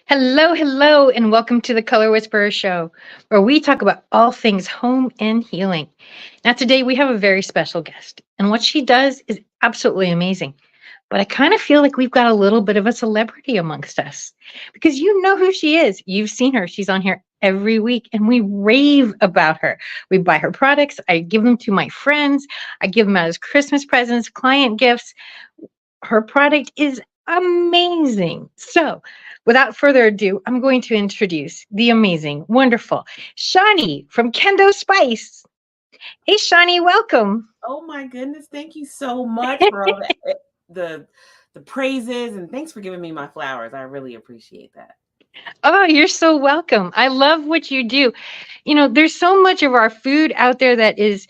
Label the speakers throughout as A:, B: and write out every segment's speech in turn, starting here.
A: Hello, hello, and welcome to the Color Whisperer Show, where we talk about all things home and healing. Now, today we have a very special guest, and what she does is absolutely amazing. But I kind of feel like we've got a little bit of a celebrity amongst us because you know who she is. You've seen her. She's on here every week, and we rave about her. We buy her products. I give them to my friends. I give them out as Christmas presents, client gifts. Her product is amazing. So, without further ado, I'm going to introduce the amazing, wonderful Shani from Kendo Spice. Hey, Shani, welcome.
B: Oh my goodness, thank you so much for all the the praises and thanks for giving me my flowers. I really appreciate that.
A: Oh, you're so welcome. I love what you do. You know, there's so much of our food out there that is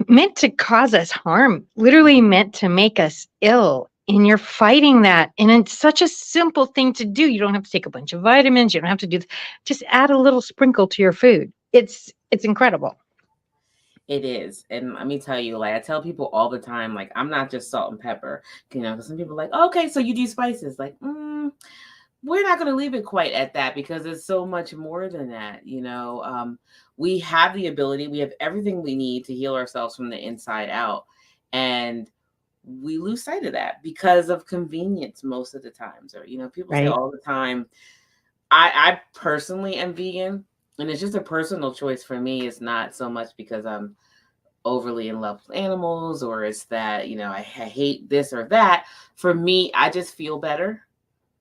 A: meant to cause us harm, literally meant to make us ill. And you're fighting that. And it's such a simple thing to do. You don't have to take a bunch of vitamins. You don't have to do just add a little sprinkle to your food. It's incredible.
B: It is. And let me tell you, like I tell people all the time, like I'm not just salt and pepper. 'Cause some people are like, oh, okay, so you do spices. Like, we're not going to leave it quite at that because it's so much more than that. We have the ability, we have everything we need to heal ourselves from the inside out. And we lose sight of that because of convenience most of the times. Or, people say
A: Right.
B: all the time, I personally am vegan, and it's just a personal choice for me. It's not so much because I'm overly in love with animals or it's that, I hate this or that. For me, I just feel better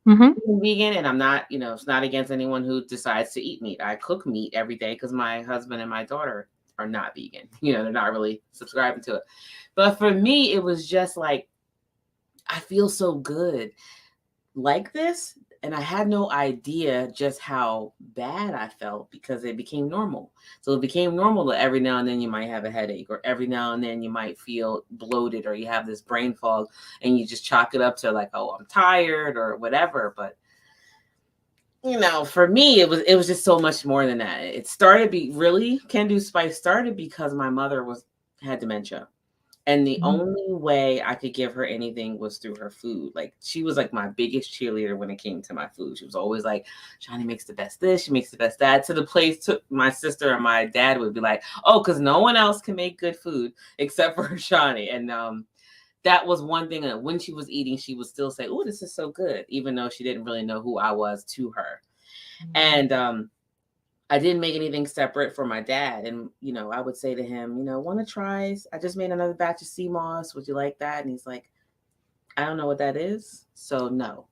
A: Hmm.
B: being vegan, and I'm not, it's not against anyone who decides to eat meat. I cook meat every day because my husband and my daughter are not vegan. They're not really subscribing to it. But for me, it was just like, I feel so good like this, and I had no idea just how bad I felt because it became normal. So it became normal that every now and then you might have a headache, or every now and then you might feel bloated, or you have this brain fog, and you just chalk it up to like, oh, I'm tired or whatever. But for me, it was just so much more than that. It started be really Can Do Spice started because my mother had dementia. And the only way I could give her anything was through her food. Like, she was like my biggest cheerleader when it came to my food. She was always like, Shani makes the best this, she makes the best that. To the place to my sister and my dad would be like, oh, because no one else can make good food except for Shani. And that was one thing that when she was eating, she would still say, oh, this is so good, even though she didn't really know who I was to her. And I didn't make anything separate for my dad. And, I would say to him, want to try? I just made another batch of sea moss. Would you like that? And he's like, I don't know what that is. So no.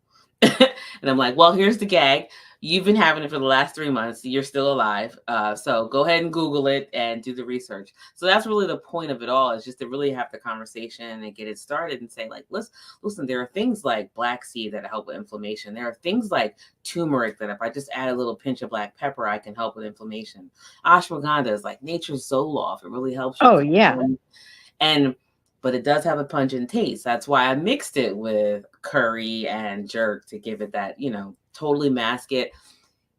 B: And I'm like, well, here's the gag. You've been having it for the last 3 months. You're still alive. So go ahead and Google it and do the research. So that's really the point of it all, is just to really have the conversation and get it started and say, like, listen, there are things like black seed that help with inflammation. There are things like turmeric that if I just add a little pinch of black pepper, I can help with inflammation. Ashwagandha is like nature's Zoloft. It really helps you
A: Oh,
B: calm
A: yeah.
B: down. But it does have a pungent taste. That's why I mixed it with curry and jerk to give it that, totally mask it.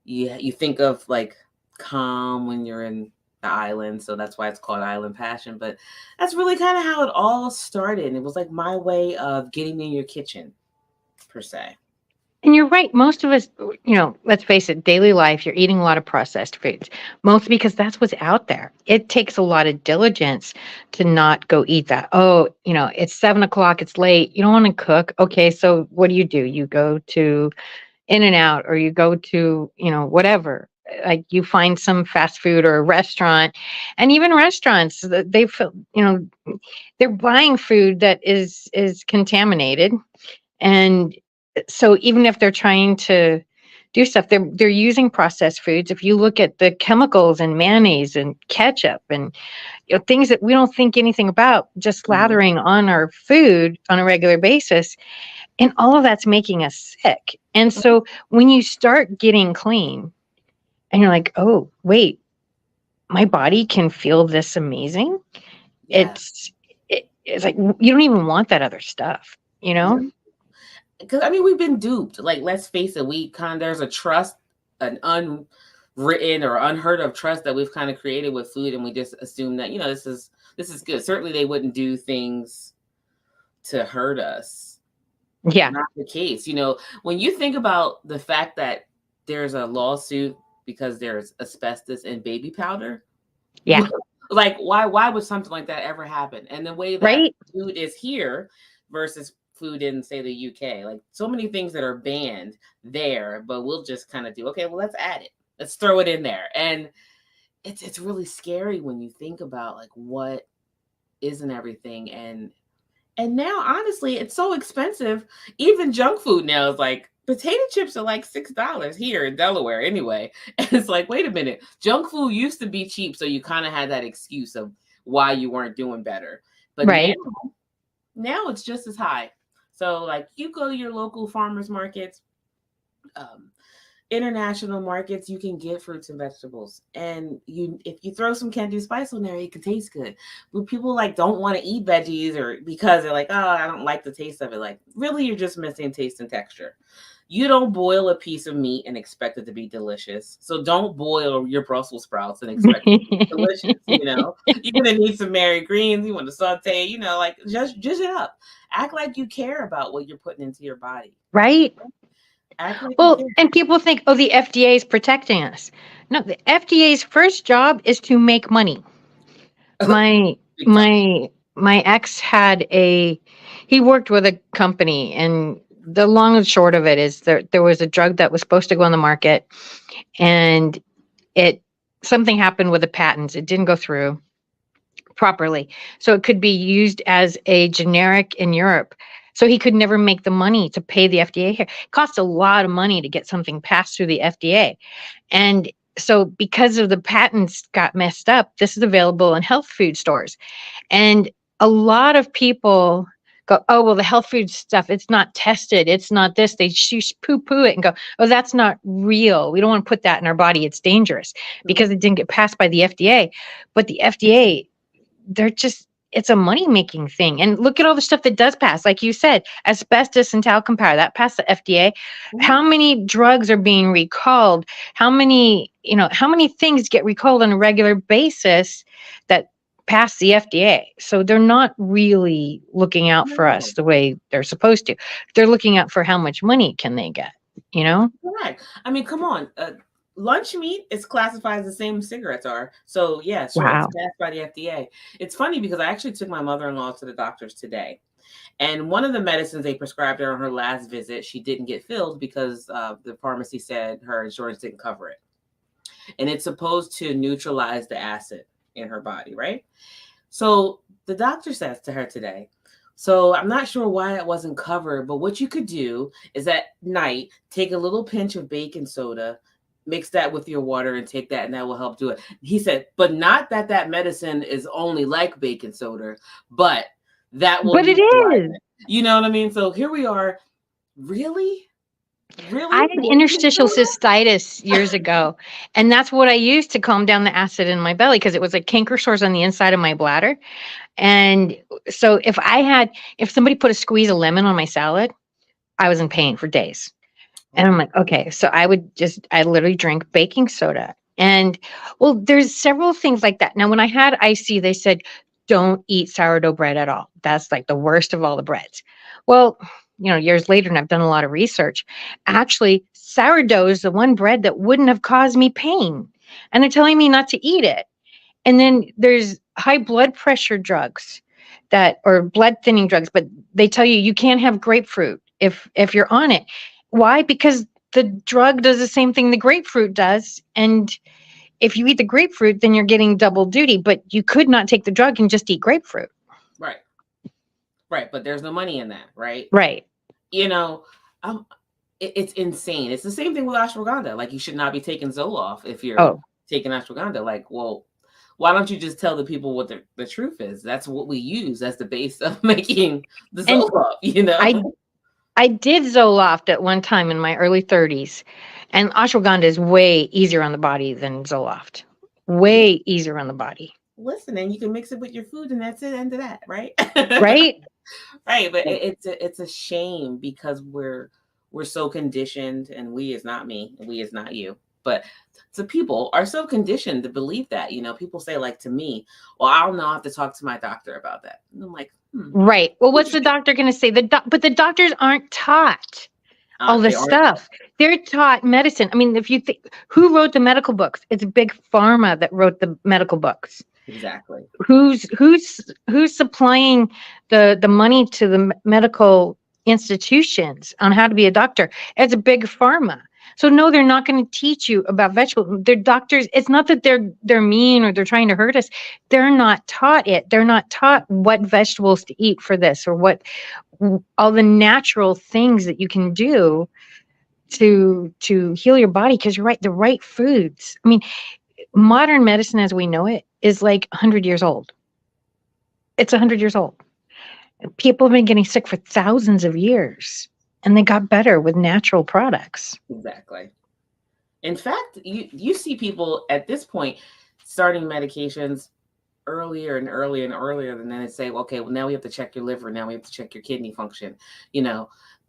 B: You think of like calm when you're in the island, so that's why it's called Island Passion. But that's really kind of how it all started. It was like my way of getting in your kitchen, per se.
A: And you're right. Most of us, let's face it, daily life, you're eating a lot of processed foods, mostly because that's what's out there. It takes a lot of diligence to not go eat that. Oh, it's 7 o'clock, it's late. You don't want to cook. Okay, so what do? You go to In and Out, or you go to, whatever. Like, you find some fast food or a restaurant, and even restaurants, they feel, they're buying food that is contaminated. And so even if they're trying to do stuff, they're using processed foods. If you look at the chemicals in mayonnaise and ketchup and things that we don't think anything about, just
B: Mhm.
A: slathering on our food on a regular basis, and all of that's making us sick. And so when you start getting clean and you're like, oh, wait, my body can feel this amazing.
B: Yeah.
A: It's like you don't even want that other stuff, you know?
B: Because I mean, we've been duped. Like, let's face it, there's a trust, an unwritten or unheard of trust that we've kind of created with food, and we just assume that this is good. Certainly, they wouldn't do things to hurt us.
A: Yeah.
B: Not the case. When you think about the fact that there's a lawsuit because there's asbestos in baby powder,
A: Yeah.
B: like why would something like that ever happen? And the way that
A: Right.
B: food is here versus food in, say, the UK, like so many things that are banned there, but we'll just kind of do, okay, well, let's add it. Let's throw it in there. And it's really scary when you think about like what isn't everything. And now, honestly, it's so expensive. Even junk food now is like potato chips are like $6 here in Delaware anyway. And it's like, wait a minute. Junk food used to be cheap, so you kind of had that excuse of why you weren't doing better. But
A: Right.
B: now it's just as high. So like you go to your local farmers markets, um, international markets, you can get fruits and vegetables, and if you throw some candy spice on there, it can taste good. But people like don't want to eat veggies, or because they're like, oh, I don't like the taste of it. Like, really, you're just missing taste and texture. You don't boil a piece of meat and expect it to be delicious. So don't boil your Brussels sprouts and expect it to be delicious. You're gonna need some Mary greens. You want to saute. Like just it up. Act like you care about what you're putting into your body.
A: Right.
B: Act like you
A: Well,
B: care.
A: and people think, oh, the FDA is protecting us. No, the FDA's first job is to make money. My
B: Big time.
A: my ex he worked with a company, and the long and short of it is there was a drug that was supposed to go on the market, and it something happened with the patents. It didn't go through properly. So it could be used as a generic in Europe. So he could never make the money to pay the FDA here. It costs a lot of money to get something passed through the FDA. And so because of the patents got messed up, this is available in health food stores. And a lot of people go, oh, well, the health food stuff, it's not tested. It's not this. They poo poo it and go, oh, that's not real. We don't want to put that in our body. It's dangerous because it didn't get passed by the FDA. But the FDA, it's a money making thing. And look at all the stuff that does pass. Like you said, asbestos and talcum powder, that passed the FDA. How many drugs are being recalled? How many things get recalled on a regular basis that pass the FDA? So they're not really looking out for
B: No.
A: us the way they're supposed to. They're looking out for how much money can they get, you know?
B: Correct. I mean, come on. Lunch meat is classified as the same as cigarettes are. So, yeah, sure, it's
A: Wow.
B: passed by the FDA. It's funny because I actually took my mother-in-law to the doctors today. And one of the medicines they prescribed her on her last visit, she didn't get filled because the pharmacy said her insurance didn't cover it. And it's supposed to neutralize the acid in her body, right? So the doctor says to her today, so I'm not sure why it wasn't covered, but what you could do is at night take a little pinch of baking soda, mix that with your water and take that, and that will help do it. He said, but not that medicine is only like baking soda, but that will
A: But it
B: neutralize
A: is.
B: it. You know what I mean? So here we are. Really?
A: I
B: Really?
A: had
B: Baking
A: interstitial
B: soda?
A: cystitis years ago, and that's what I used to calm down the acid in my belly because it was like canker sores on the inside of my bladder. And so if somebody put a squeeze of lemon on my salad, I was in pain for days. And I'm
B: Oh,
A: like, okay, so I literally drink baking soda. And well, there's several things like that. Now, when I had IC, they said, don't eat sourdough bread at all. That's like the worst of all the breads. Well, years later, and I've done a lot of research, actually, sourdough is the one bread that wouldn't have caused me pain. And they're telling me not to eat it. And then there's high blood pressure drugs or blood thinning drugs, but they tell you can't have grapefruit if you're on it. Why? Because the drug does the same thing the grapefruit does. And if you eat the grapefruit, then you're getting double duty, but you could not take the drug and just eat grapefruit.
B: right. Right. But there's no money in that, right?
A: Right.
B: You know, um, it's insane. It's the same thing with ashwagandha. Like, you should not be taking Zoloft if you're
A: Oh,
B: taking ashwagandha. Like, well, why don't you just tell the people what the truth is? That's what we use as the base of making the
A: and
B: Zoloft,
A: I I did Zoloft at one time in my early 30s, and ashwagandha is way easier on the body than Zoloft. Way easier on the body.
B: Listen, and you can mix it with your food, and that's it. End of that, right?
A: Right?
B: Right. But it's a shame because we're so conditioned, and we is not me, and we is not you. But so people are so conditioned to believe that, people say like to me, well, I'll now have to talk to my doctor about that. And I'm like,
A: Right. Well, what's the doctor going to say? But the doctors aren't taught all
B: they
A: this
B: are
A: stuff. They're taught medicine. I mean, if you think who wrote the medical books, it's big pharma that wrote the medical books.
B: exactly.
A: Who's supplying the money to the medical institutions on how to be a doctor? It's a big pharma. So no, they're not going to teach you about vegetables. They're doctors. It's not that they're mean or they're trying to hurt us. They're not taught it. They're not taught what vegetables to eat for this or what all the natural things that you can do to heal your body, because you're right, the right foods. I mean, modern medicine as we know it is like 100 years old. It's 100 years old. People have been getting sick for thousands of years, and they got better with natural products.
B: Exactly. In fact, you see people at this point starting medications earlier and earlier and earlier, and then they say, okay, well, now we have to check your liver. Now we have to check your kidney function.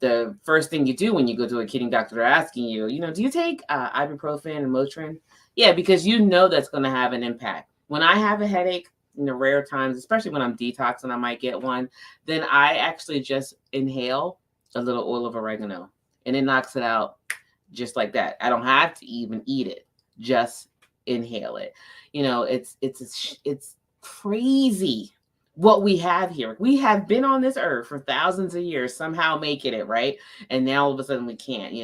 B: The first thing you do when you go to a kidney doctor, they're asking you, do you take ibuprofen and Motrin? Yeah, because that's going to have an impact. When I have a headache, in the rare times, especially when I'm detoxing, I might get one, then I actually just inhale a little oil of oregano, and it knocks it out just like that. I don't have to even eat it, just inhale it. It's crazy what we have here. We have been on this earth for thousands of years, somehow making it, right? And now all of a sudden we can't,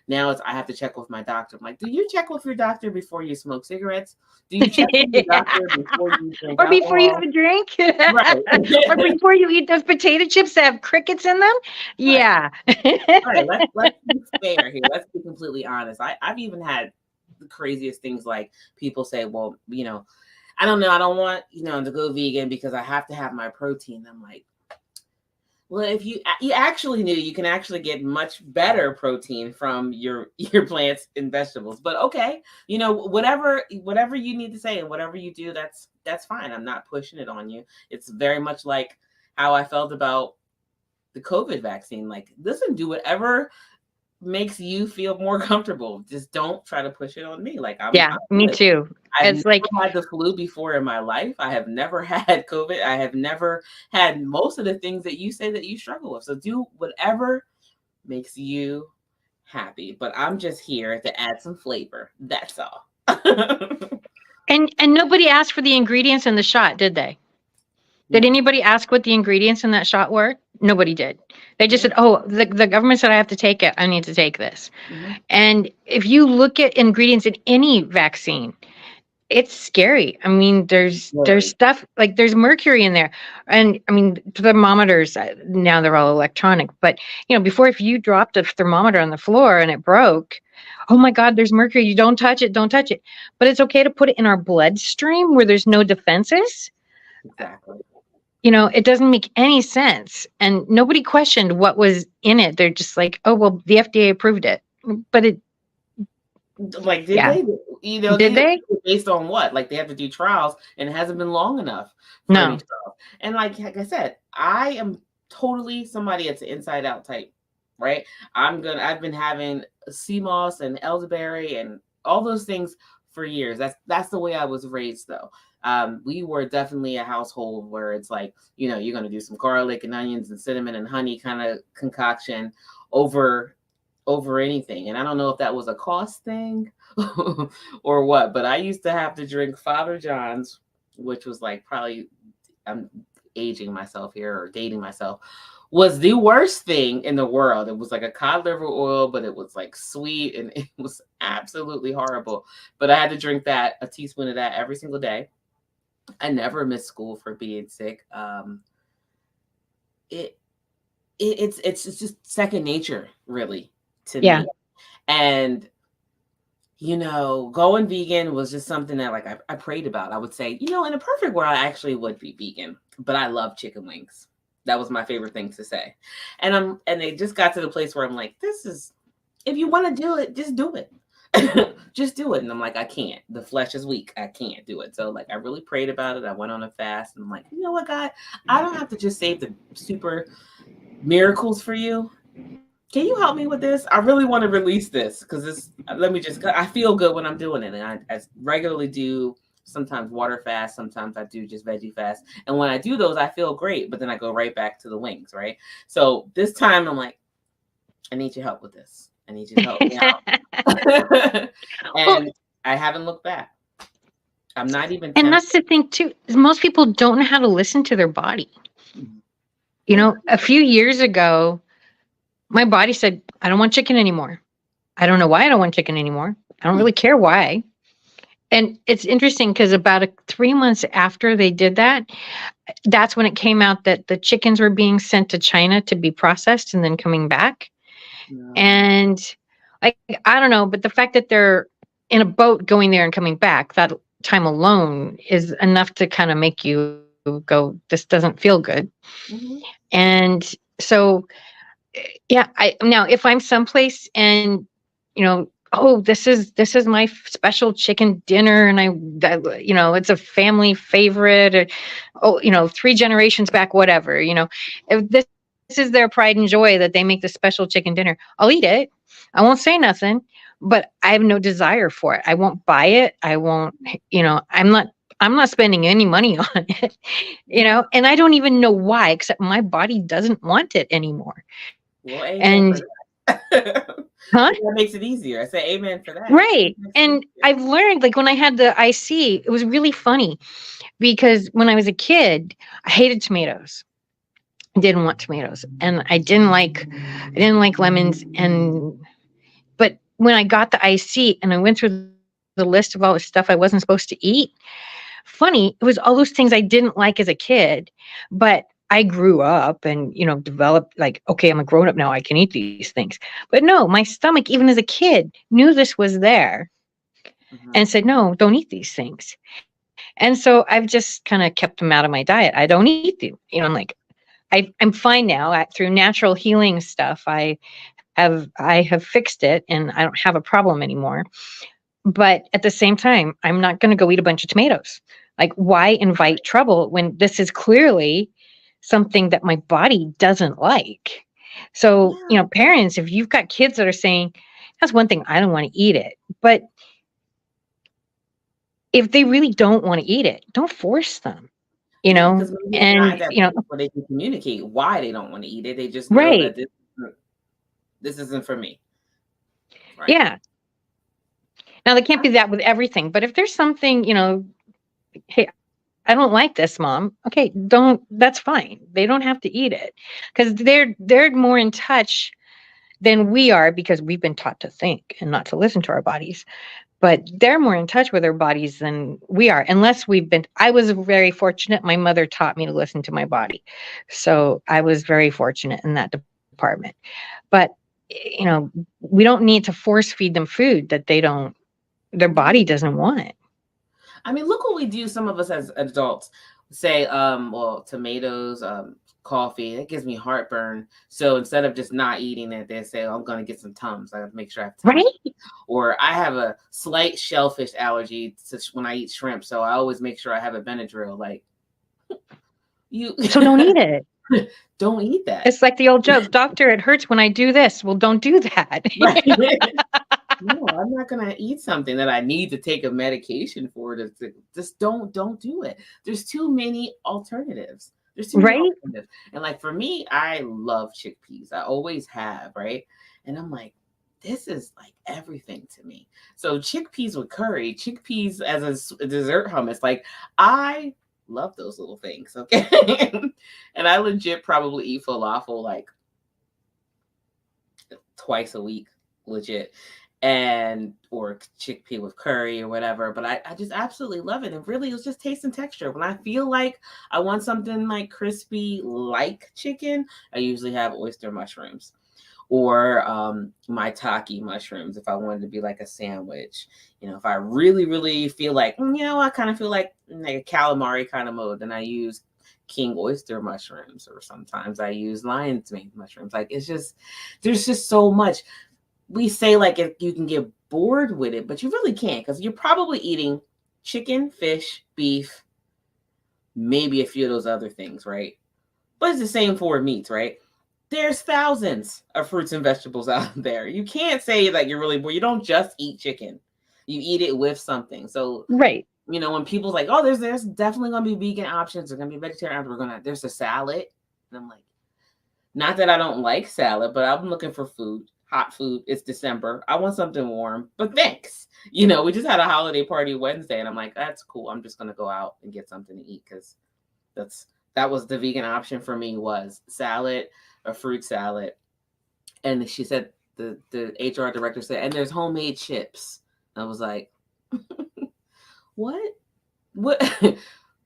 B: now I have to check with my doctor. I'm like, do you check with your doctor before you smoke cigarettes? Do you check with your doctor before you drink
A: Or before you
B: alcohol?
A: have a drink?
B: Right.
A: Or before you eat those potato chips that have crickets in them?
B: Right.
A: Yeah.
B: Right. Let's be fair here. Let's be completely honest. I've even had the craziest things, like people say, well, I don't know, I don't want, to go vegan because I have to have my protein. I'm like, well, if you actually knew, you can actually get much better protein from your plants and vegetables. But okay, whatever you need to say and whatever you do, that's fine. I'm not pushing it on you. It's very much like how I felt about the COVID vaccine. Like, listen, do whatever makes you feel more comfortable. Just don't try to push it on me. Like, I'm
A: Me
B: good.
A: too.
B: I've
A: It's
B: never
A: like,
B: had the flu before in my life. I have never had COVID. I have never had most of the things that you say that you struggle with. So do whatever makes you happy. But I'm just here to add some flavor. That's all.
A: and nobody asked for the ingredients in the shot, did they? Did anybody ask what the ingredients in that shot were? Nobody did. They just said, oh, the government said I have to take it. I need to take this.
B: Mm-hmm.
A: And if you look at ingredients in any vaccine, it's scary. I mean, there's stuff like there's mercury in there. And I mean, thermometers, now they're all electronic. But, before, if you dropped a thermometer on the floor and it broke, oh my God, there's mercury. You don't touch it. Don't touch it. But it's okay to put it in our bloodstream where there's no defenses.
B: Exactly.
A: It doesn't make any sense. And nobody questioned what was in it. They're just like, oh, well, the FDA approved it. But it,
B: like, did they?
A: Did they?
B: Based on what? Like, they have to do trials, and it hasn't been long enough for
A: No.
B: any trials. And like I said, I am totally somebody that's an inside out type, right? I've been having sea moss and elderberry and all those things for years. That's the way I was raised, though. We were definitely a household where it's like, you're going to do some garlic and onions and cinnamon and honey kind of concoction over anything. And I don't know if that was a cost thing or what, but I used to have to drink Father John's, which was like, probably, I'm aging myself here or dating myself, was the worst thing in the world. It was like a cod liver oil, but it was like sweet and it was absolutely horrible. But I had to drink a teaspoon of that every single day. I never missed school for being sick. It's just second nature, really, to me. And going vegan was just something that, like, I prayed about. I would say, in a perfect world, I actually would be vegan, but I love chicken wings. That was my favorite thing to say. And they just got to the place where I'm like, if you want to do it, just do it. Just do it. And I'm like, I can't. The flesh is weak. I can't do it. So, like, I really prayed about it. I went on a fast, and I'm like, you know what, God? I don't have to just save the super miracles for you. Can you help me with this? I really want to release this because this. Let me just. I feel good when I'm doing it, and I regularly do. Sometimes water fast. Sometimes I do just veggie fast. And when I do those, I feel great. But then I go right back to the wings, right? So this time I'm like, I need your help with this. I need you to help me out.
A: Well,
B: And I haven't looked back. I'm not even
A: and
B: tempted.
A: that's the thing too, is most people don't know how to listen to their body. You
B: Yeah.
A: know, a few years ago, my body said, I don't want chicken anymore. I don't know why I don't want chicken anymore. I don't really care why. And it's interesting because about 3 months after they did that, that's when it came out that the chickens were being sent to China to be processed and then coming back.
B: No.
A: And like, I don't know, but the fact that they're in a boat going there and coming back, that time alone is enough to kind of make you go, this doesn't feel good.
B: Mhm.
A: And so, yeah, I now if I'm someplace and oh, this is my special chicken dinner, and it's a family favorite, or oh, 3 generations back, whatever. If this is their pride and joy that they make the special chicken dinner, I'll eat it. I won't say nothing, but I have no desire for it. I won't buy it. I won't. I'm not spending any money on it.
B: Yeah.
A: And I don't even know why, except my body doesn't want it anymore.
B: Well, amen
A: And
B: for that.
A: huh?
B: That makes it easier. I say amen for that. It
A: Right.
B: makes it
A: And
B: easier.
A: I've learned, like, when I had the IC, it was really funny because when I was a kid, I hated tomatoes. I didn't want tomatoes, and I didn't like lemons. And but when I got the IC and I went through the list of all the stuff I wasn't supposed to eat, funny, it was all those things I didn't like as a kid, but I grew up and, developed, like, okay, I'm a grown up now, I can eat these things. But no, my stomach, even as a kid, knew this was there
B: Mhm.
A: and said, no, don't eat these things. And so I've just kind of kept them out of my diet. I don't eat them. I'm like, I'm fine now. Through natural healing stuff, I have fixed it and I don't have a problem anymore. But at the same time, I'm not going to go eat a bunch of tomatoes. Like, why invite trouble when this is clearly something that my body doesn't like? So,
B: Yeah.
A: parents, if you've got kids that are saying, that's one thing, I don't want to eat it. But if they really don't want to eat it, don't force them,
B: Yeah, because maybe they're not at
A: and,
B: that place where they can communicate why they don't want to eat it. They just know that
A: right.
B: this isn't for me. Right.
A: Yeah. Now, they can't be that with everything, but if there's something, hey, I don't like this, mom. Okay, that's fine. They don't have to eat it because they're more in touch than we are because we've been taught to think and not to listen to our bodies. But they're more in touch with their bodies than we are, unless we've been. I was very fortunate. My mother taught me to listen to my body. So I was very fortunate in that department. But, we don't need to force feed them food that their body
B: No.
A: doesn't want.
B: I mean, look what we do. Some of us as adults say, well, tomatoes, coffee. That gives me heartburn. So instead of just not eating it, they say, oh, I'm going to get some Tums. I have to make sure I have Tums.
A: Right?
B: Or I have a slight shellfish allergy when I eat shrimp, so I always make sure I have a Benadryl. Like you,
A: So don't eat it.
B: don't eat that.
A: It's like the old joke, doctor, it hurts when I do this. Well, don't do that.
B: Right. No, I'm not gonna eat something that I need to take a medication for. Just don't do it. There's too many alternatives. There's too many
A: Right?
B: alternatives. And like for me, I love chickpeas. I always have, right? And I'm like, this is like everything to me. So chickpeas with curry, chickpeas as a dessert hummus, like I love those little things. Okay. And I legit probably eat falafel like twice a week, legit, and or chickpea with curry or whatever. But I just absolutely love it. And really, it's just taste and texture. When I feel like I want something like crispy, like chicken, I usually have oyster mushrooms or maitake mushrooms if I wanted to be like a sandwich. If I really, really feel like, I kind of feel like a calamari kind of mode, then I use king oyster mushrooms, or sometimes I use lion's mane mushrooms. Like there's just so much. We say like if you can get bored with it, but you really can't because you're probably eating chicken, fish, beef, maybe a few of those other things, right? But it's the same for meats, right? There's thousands of fruits and vegetables out there. You can't say that you're really bored. You don't just eat chicken. You eat it with something. So,
A: Right.
B: when people's like, oh, there's definitely gonna be vegan options, there's gonna be vegetarian options, there's a salad. And I'm like, not that I don't like salad, but I'm looking for food, hot food. It's December. I want something warm, but thanks. We just had a holiday party Wednesday, and I'm like, that's cool. I'm just gonna go out and get something to eat because that was the vegan option for me, was salad, a fruit salad. And she said, the HR director said, and there's homemade chips. I was like, what?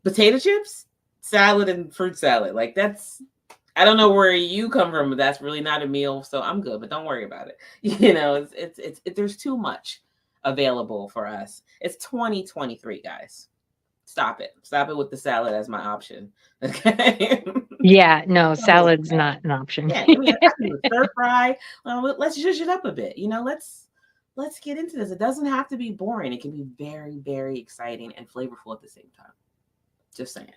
B: Potato chips, salad, and fruit salad. Like, I don't know where you come from, but that's really not a meal. So I'm good, but don't worry about it. It's there's too much available for us. It's 2023, guys. Stop it with the salad as my option. Okay.
A: Yeah, no,
B: So,
A: salad's not an option.
B: yeah, I mean, I can do a stir fry. Let's zhuzh it up a bit. Let's get into this. It doesn't have to be boring. It can be very, very exciting and flavorful at the same time. Just saying.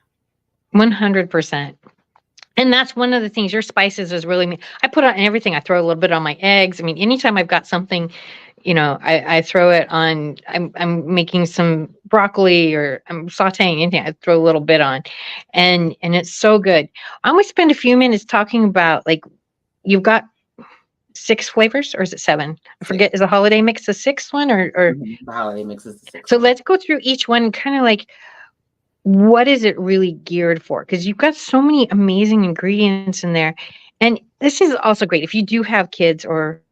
A: 100%. And that's one of the things, your spices is really me. I put on everything. I throw a little bit on my eggs. I mean, anytime I've got something, I throw it on. I'm making some broccoli or I'm sauteing anything. I throw a little bit on, and it's so good. I always spend a few minutes talking about, like, you've got 6 flavors, or is it 7? I forget. Is the holiday mix the 6th one, or
B: The holiday mix is the 6th
A: so
B: one.
A: let's go through each one, kind of like, what is it really geared for? Because you've got so many amazing ingredients in there. And this is also great if you do have kids, or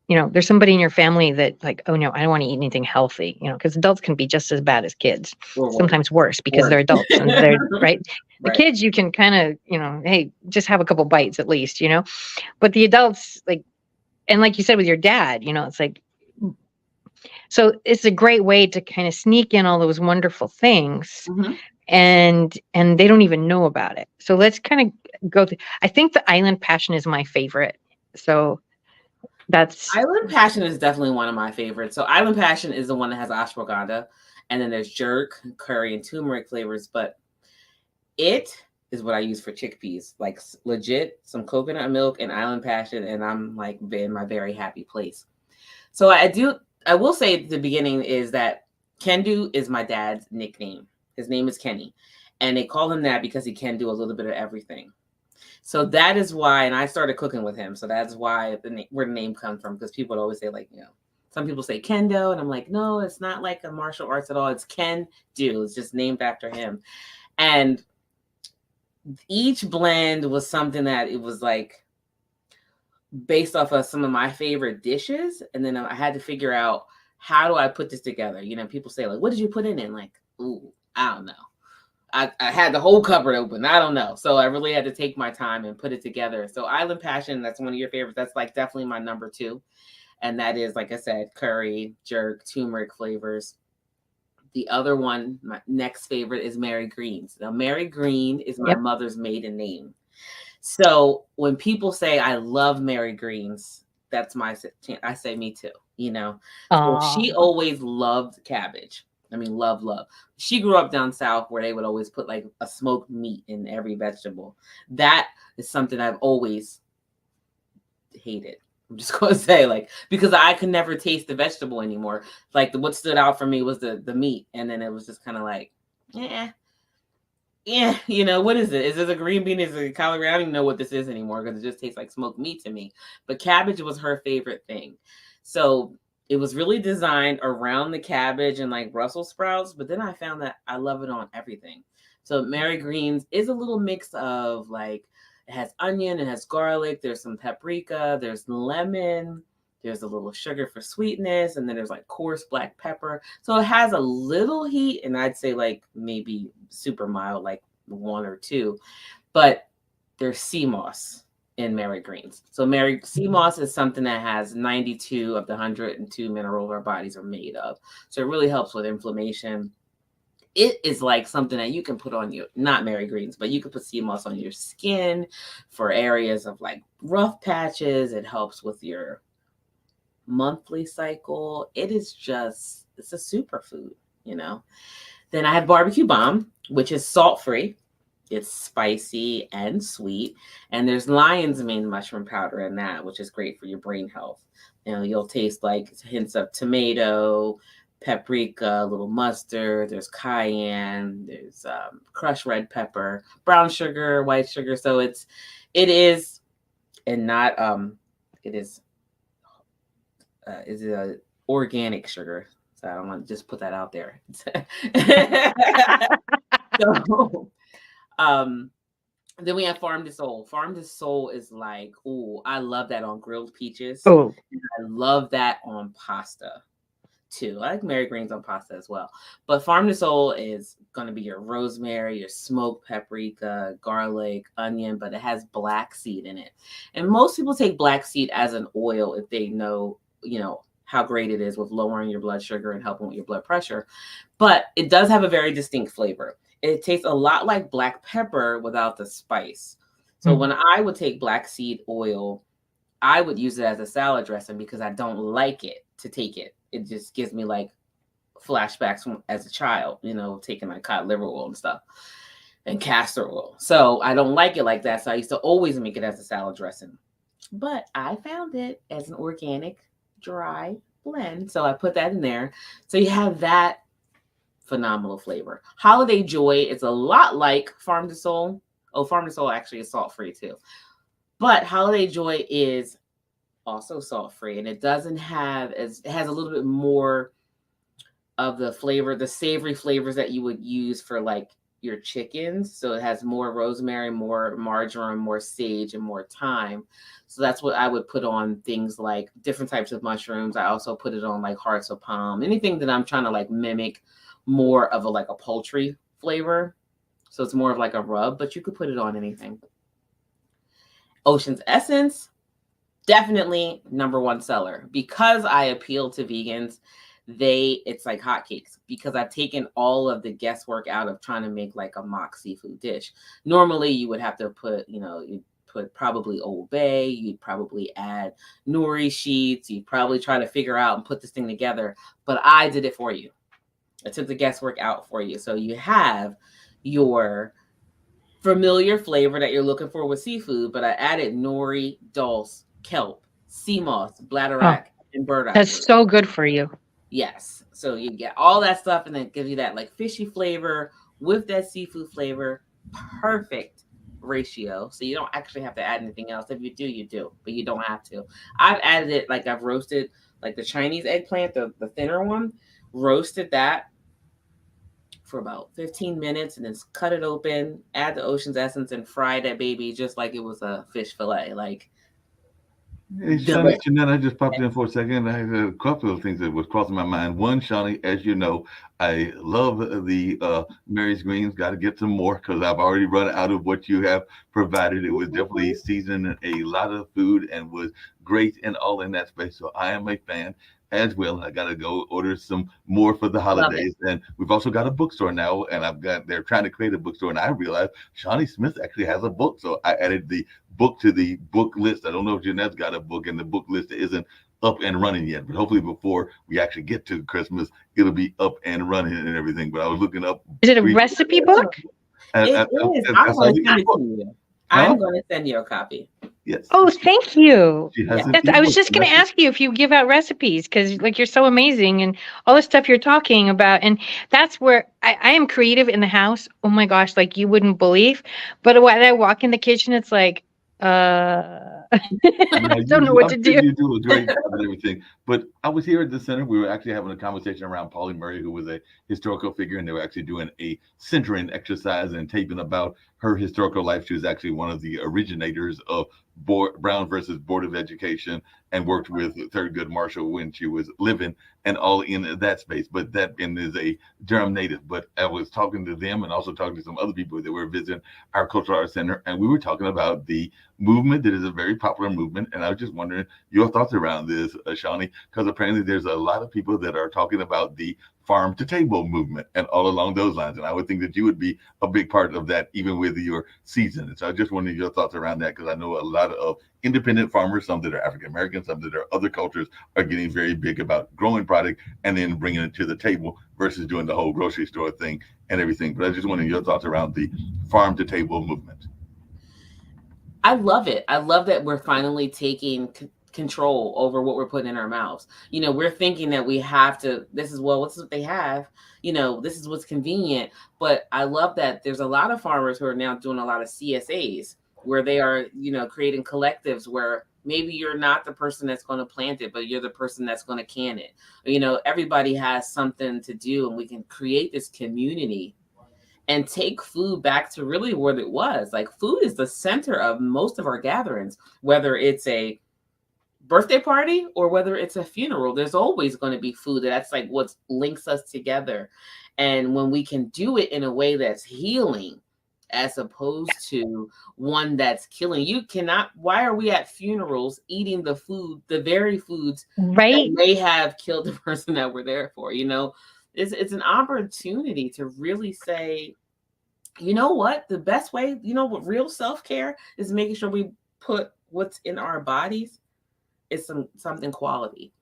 A: there's somebody in your family that, like, oh no, I don't want to eat anything healthy, because adults can be just as bad as kids,
B: Or worse.
A: sometimes worse, because they're
B: Worse.
A: adults and they're right. The
B: Right.
A: kids, you can kind of, hey, just have a couple bites at least, but the adults, like, and like you said with your dad, it's like, so it's a great way to kind of sneak in all those wonderful things,
B: Mm-hmm.
A: and they don't even know about it. So let's kind of go through. I think the Island Passion is my favorite. So that's
B: Island Passion is definitely one of my favorites. So Island Passion is the one that has ashwagandha, and then there's jerk, curry, and turmeric flavors. But it is what I use for chickpeas, like legit some coconut milk and Island Passion, and I'm like in my very happy place. So I will say at the beginning is that Kendu is my dad's nickname. His name is Kenny, and they call him that because he can do a little bit of everything. So that is why, and I started cooking with him. So that's why where the name comes from, because people would always say, like, some people say kendo, and I'm like, no, it's not like a martial arts at all. It's Ken Do. It's just named after him. And each blend was something that it was like based off of some of my favorite dishes. And then I had to figure out, how do I put this together? People say, like, what did you put in it? And like, ooh, I don't know. I had the whole cupboard open. I don't know. So I really had to take my time and put it together. So Island Passion, that's one of your favorites. That's like definitely my number 2. And that is, like I said, curry, jerk, turmeric flavors. The other one, my next favorite, is Mary Green's. Now, Mary Green is my
A: yep.
B: mother's maiden name. So when people say I love Mary Green's, that's I say me too, So she always loved cabbage. I mean, love. She grew up down south where they would always put like a smoked meat in every vegetable. That is something I've always hated. I'm just going to say, like, because I could never taste the vegetable anymore. Like, what stood out for me was the meat. And then it was just kind of like, yeah, what is it? Is this a green bean? Is it a collard green? I don't even know what this is anymore, because it just tastes like smoked meat to me. But cabbage was her favorite thing. So it was really designed around the cabbage and like Brussels sprouts. But then I found that I love it on everything. So Mary Green's is a little mix of, like, it has onion, it has garlic, there's some paprika, there's lemon, there's a little sugar for sweetness, and then there's like coarse black pepper. So it has a little heat, and I'd say like maybe super mild, like 1 or 2. But there's sea moss in Mary Green's. So sea moss is something that has 92 of the 102 minerals our bodies are made of. So it really helps with inflammation. It is like something that you can put on not Mary Green's, but you can put sea moss on your skin for areas of like rough patches. It helps with your monthly cycle. It's a superfood, Then I have barbecue bomb, which is salt-free. It's spicy and sweet. And there's lion's mane mushroom powder in that, which is great for your brain health. You'll taste like hints of tomato, paprika, a little mustard. There's cayenne. There's crushed red pepper, brown sugar, white sugar. So it is, and not it is a organic sugar. So I don't want to just put that out there. So, um, then we have Farm to Soul. Farm to Soul is like, oh, I love that on grilled peaches.
A: Oh,
B: And I love that on pasta too. I like Mary greens on pasta as well. But Farm to Soul is going to be your rosemary, your smoked paprika, garlic, onion, but it has black seed in it. And most people take black seed as an oil if they know, how great it is with lowering your blood sugar and helping with your blood pressure. But it does have a very distinct flavor. It tastes a lot like black pepper without the spice. So when I would take black seed oil, I would use it as a salad dressing because I don't like it to take it. It just gives me like flashbacks from as a child, taking like cod liver oil and stuff and castor oil. So I don't like it like that. So I used to always make it as a salad dressing. But I found it as an organic dry blend. So I put that in there. So you have that phenomenal flavor. Holiday Joy is a lot like Farm to Soul. Oh, Farm to Soul actually is salt free too. But Holiday Joy is also salt free, and it doesn't have as it has a little bit more of the flavor, the savory flavors that you would use for like your chickens. So it has more rosemary, more marjoram, more sage, and more thyme. So that's what I would put on things like different types of mushrooms. I also put it on like hearts of palm, anything that I'm trying to like mimic more of a poultry flavor. So it's more of like a rub, but you could put it on anything. Ocean's Essence, definitely number one seller because I appeal to vegans. It's like hotcakes because I've taken all of the guesswork out of trying to make like a mock seafood dish. Normally you would have to put, you put probably Old Bay, you'd probably add nori sheets, you'd probably try to figure out and put this thing together, but I did it for you. I took the guesswork out for you. So you have your familiar flavor that you're looking for with seafood, but I added nori, dulse, kelp, sea moss, bladderwrack, and burdock
A: that's
B: root.
A: so good for you.
B: Yes. So you get all that stuff and then it gives you that like fishy flavor with that seafood flavor. Perfect ratio. So you don't actually have to add anything else. If you do, you do, but you don't have to. I've added it like I've roasted like the Chinese eggplant, the thinner one, roasted that for about 15 minutes and then cut it open, add the Ocean's Essence and fry that baby just like it was a fish fillet. Like,
C: Hey, Shani, Jeanette, I just popped in for a second. I have a couple of things that was crossing my mind. One, Shani, as you know, I love the Mary's Greens. Got to get some more because I've already run out of what you have provided. It was definitely seasoning a lot of food and was great and all in that space. So I am a fan as well. I got to go order some more for the holidays. And we've also got a bookstore now, and they're trying to create a bookstore. And I realized Shawnee Smith actually has a book. So I added the book to the book list. I don't know if Jeanette's got a book, and the book list isn't up and running yet, but hopefully before we actually get to Christmas, it'll be up and running and everything. But I was looking up.
A: Is it a recipe book?
B: It is. I'm going to send it to you. I'm going to send you a copy.
C: Yes.
A: Oh, thank you.
C: Yeah.
A: I was just going to ask you if you give out recipes because, like, you're so amazing and all the stuff you're talking about. And that's where I am creative in the house. Oh my gosh, like you wouldn't believe. But when I walk in the kitchen, it's like, I don't know what to do.
C: You do a great job and everything. But I was here at the center. We were actually having a conversation around Pauli Murray, who was a historical figure, and they were actually doing a centering exercise and taping about her historical life. She was actually one of the originators of Brown versus Board of Education and worked with Thurgood Marshall when she was living and all in that space. But that is a Durham native. But I was talking to them and also talking to some other people that were visiting our Cultural Arts Center, and we were talking about the movement that is a very popular movement. And I was just wondering your thoughts around this, Shani, because apparently there's a lot of people that are talking about the farm to table movement and all along those lines. And I would think that you would be a big part of that, even with your season. And so I just wanted your thoughts around that, because I know a lot of independent farmers, some that are African American, some that are other cultures, are getting very big about growing product and then bringing it to the table versus doing the whole grocery store thing and everything. But I just wanted your thoughts around the farm to table movement.
B: I love it. I love that we're finally taking control over what we're putting in our mouths. We're thinking that we have to, this is, well, what's what they have, this is what's convenient. But I love that there's a lot of farmers who are now doing a lot of CSAs where they are, creating collectives where maybe you're not the person that's going to plant it, but you're the person that's going to can it. Everybody has something to do, and we can create this community and take food back to really what it was. Like, food is the center of most of our gatherings, whether it's a birthday party or whether it's a funeral. There's always going to be food. That's like what links us together. And when we can do it in a way that's healing, as opposed to one that's killing, you cannot. Why are we at funerals eating the food, the very foods
A: Right.
B: that may have killed the person that we're there for? It's an opportunity to really say, you know what? The best way, what real self-care is, making sure we put what's in our bodies is something quality.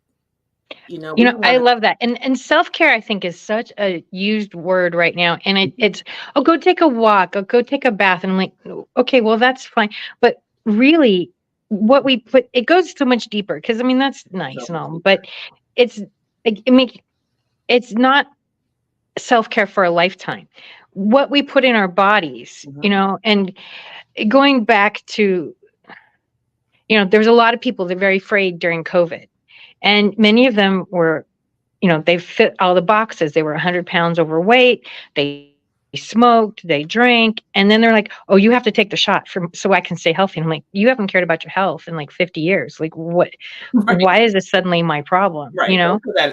A: I love that. And self-care, I think, is such a used word right now. And it's, oh, go take a walk, or go take a bath. And I'm like, okay, well, that's fine. But really, what we put, it goes so much deeper, because I mean, that's nice and all, but it's like, it's not self-care for a lifetime. What we put in our bodies, and going back to, there's a lot of people that are very afraid during COVID. And many of them were, they fit all the boxes. They were 100 pounds overweight. They smoked, they drank. And then they're like, oh, you have to take the shot so I can stay healthy. And I'm like, you haven't cared about your health in like 50 years. Like, what? Right. Why is this suddenly my problem?
B: Right.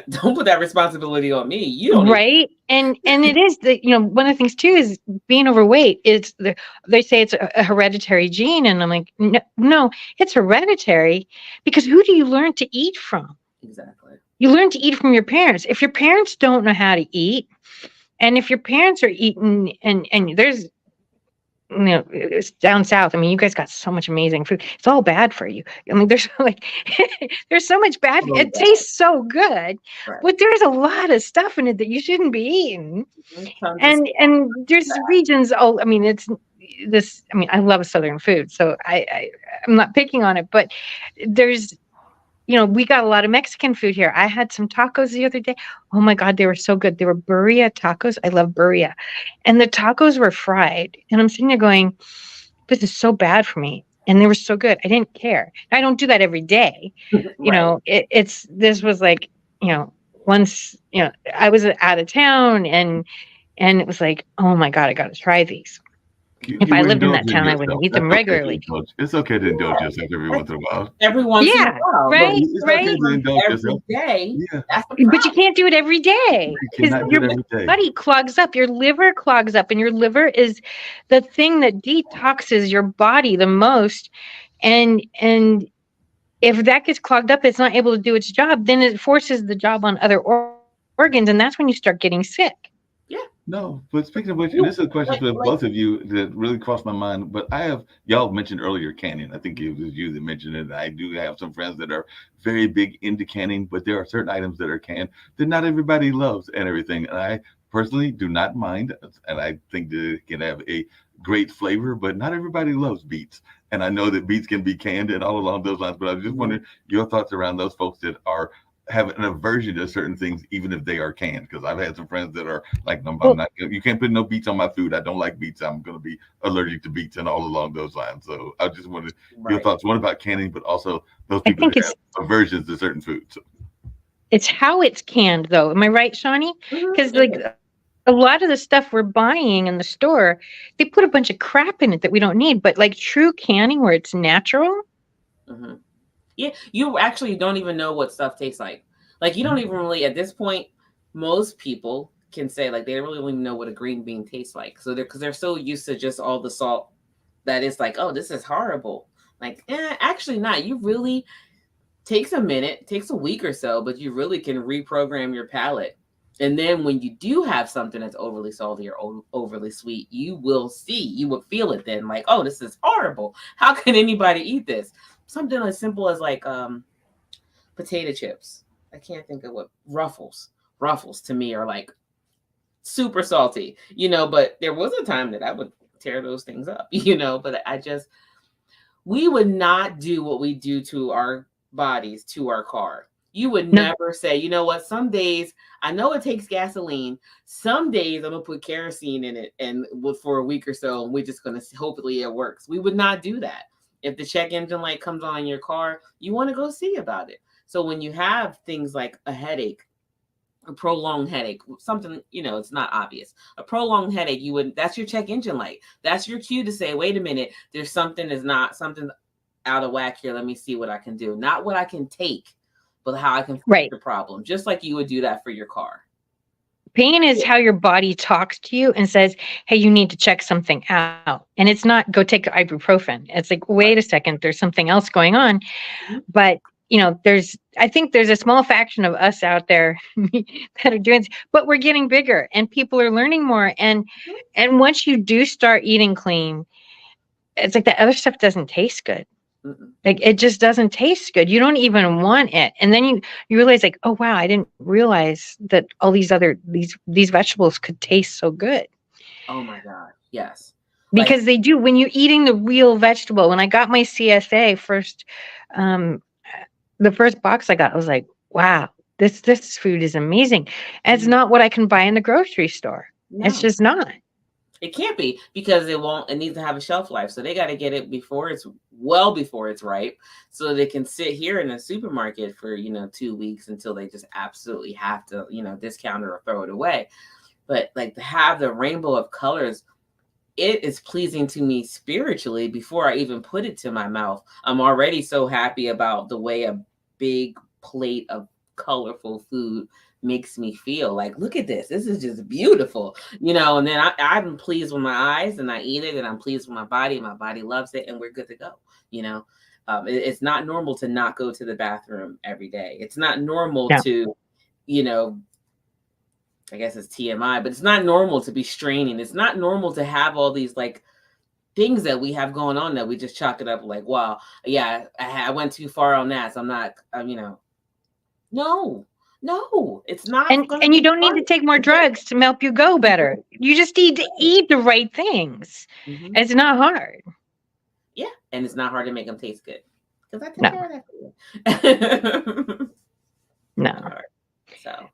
B: Don't put that responsibility on me. You don't.
A: Right. And it is one of the things too is being overweight. They say it's a hereditary gene. And I'm like, no, it's hereditary, because who do you learn to eat from?
B: Exactly.
A: You learn to eat from your parents. If your parents don't know how to eat, and if your parents are eating, and there's, it's down south. I mean, you guys got so much amazing food. It's all bad for you. I mean, there's like, there's so much bad. It tastes so good, right, but there's a lot of stuff in it that you shouldn't be eating. And there's regions. Oh, I mean, it's this. I mean, I love Southern food, so I'm not picking on it, but there's, we got a lot of Mexican food here. I had some tacos the other day. Oh my God, they were so good. They were birria tacos. I love birria. And the tacos were fried. And I'm sitting there going, this is so bad for me. And they were so good. I didn't care. I don't do that every day. Right. This was like, once, I was out of town, and it was like, oh my God, I got to try these. If I lived in that town, I would eat them regularly.
C: It's okay to indulge yourself every once in a while.
B: Every once in a while.
A: Right,
C: right. Okay to indulge
B: yourself. Day,
C: yeah.
A: But you can't do it every day. Your body clogs up. Your liver clogs up. And your liver is the thing that detoxes your body the most. And if that gets clogged up, it's not able to do its job. Then it forces the job on other organs. And that's when you start getting sick.
C: No, but speaking of which, this is a question for both of you that really crossed my mind. But y'all mentioned earlier canning. I think it was you that mentioned it. I do have some friends that are very big into canning, but there are certain items that are canned that not everybody loves and everything. And I personally do not mind. And I think that it can have a great flavor, but not everybody loves beets. And I know that beets can be canned and all along those lines. But I was just wondering your thoughts around those folks that have an aversion to certain things, even if they are canned. Because I've had some friends that are like, I'm not. You can't put no beets on my food. I don't like beets. I'm going to be allergic to beets, and all along those lines. So I just wanted your thoughts. One about canning, but also those people that have aversions to certain foods.
A: It's how it's canned, though. Am I right, Shani? Because a lot of the stuff we're buying in the store, they put a bunch of crap in it that we don't need. But like true canning, where it's natural.
B: Mm-hmm. Yeah, you actually don't even know what stuff tastes like. Like, you don't even really, at this point, most people can say, like, they really don't even know what a green bean tastes like. So because they're so used to just all the salt that it's like, oh, this is horrible. Like, actually not. You really takes a minute, takes a week or so, but you really can reprogram your palate. And then when you do have something that's overly salty or overly sweet, you will feel it then, like, oh, this is horrible. How can anybody eat this? Something as simple as like potato chips. I can't think of what Ruffles. Ruffles to me are like super salty, but there was a time that I would tear those things up, but we would not do what we do to our bodies, to our car. You would
A: No.
B: never say, you know what, some days, I know it takes gasoline. Some days I'm going to put kerosene in it and for a week or so, and we're just going to, hopefully it works. We would not do that. If the check engine light comes on in your car, you want to go see about it. So when you have things like a headache, a prolonged headache, something, it's not obvious. A prolonged headache, that's your check engine light. That's your cue to say, wait a minute, something's out of whack here. Let me see what I can do. Not what I can take, but how I can fix the problem. Just like you would do that for your car.
A: Pain is how your body talks to you and says, hey, you need to check something out. And it's not go take ibuprofen. It's like, wait a second, there's something else going on. Mm-hmm. But I think there's a small faction of us out there that are doing this, but we're getting bigger and people are learning more. And once you do start eating clean, it's like the other stuff doesn't taste good. Mm-mm. Like it just doesn't taste good. You don't even want it. And then you realize like, oh wow, I didn't realize that all these these vegetables could taste so good.
B: Oh my God. Yes.
A: Because they do. When you're eating the real vegetable, when I got my CSA first, the first box I got, I was like, wow, this food is amazing. And it's not what I can buy in the grocery store. No. It's just not.
B: It can't be because it needs to have a shelf life. So they got to get it before it's ripe so they can sit here in the supermarket for, 2 weeks until they just absolutely have to, discount it or throw it away. But like to have the rainbow of colors, it is pleasing to me spiritually before I even put it to my mouth. I'm already so happy about the way a big plate of colorful food makes me feel. Like, look at this. This is just beautiful, and then I'm pleased with my eyes and I eat it and I'm pleased with my body. My body loves it and we're good to go. It's not normal to not go to the bathroom every day. It's not normal to, I guess it's TMI, but it's not normal to be straining. It's not normal to have all these like things that we have going on that we just chalk it up like, wow, yeah, I went too far on that. So I'm not, no, it's not.
A: And you don't need to take more drugs to help you go better. You just need to eat the right things. Mm-hmm. It's not hard.
B: Yeah. And it's not hard to make them taste good. Because I take care of that for you.
A: No.
B: So.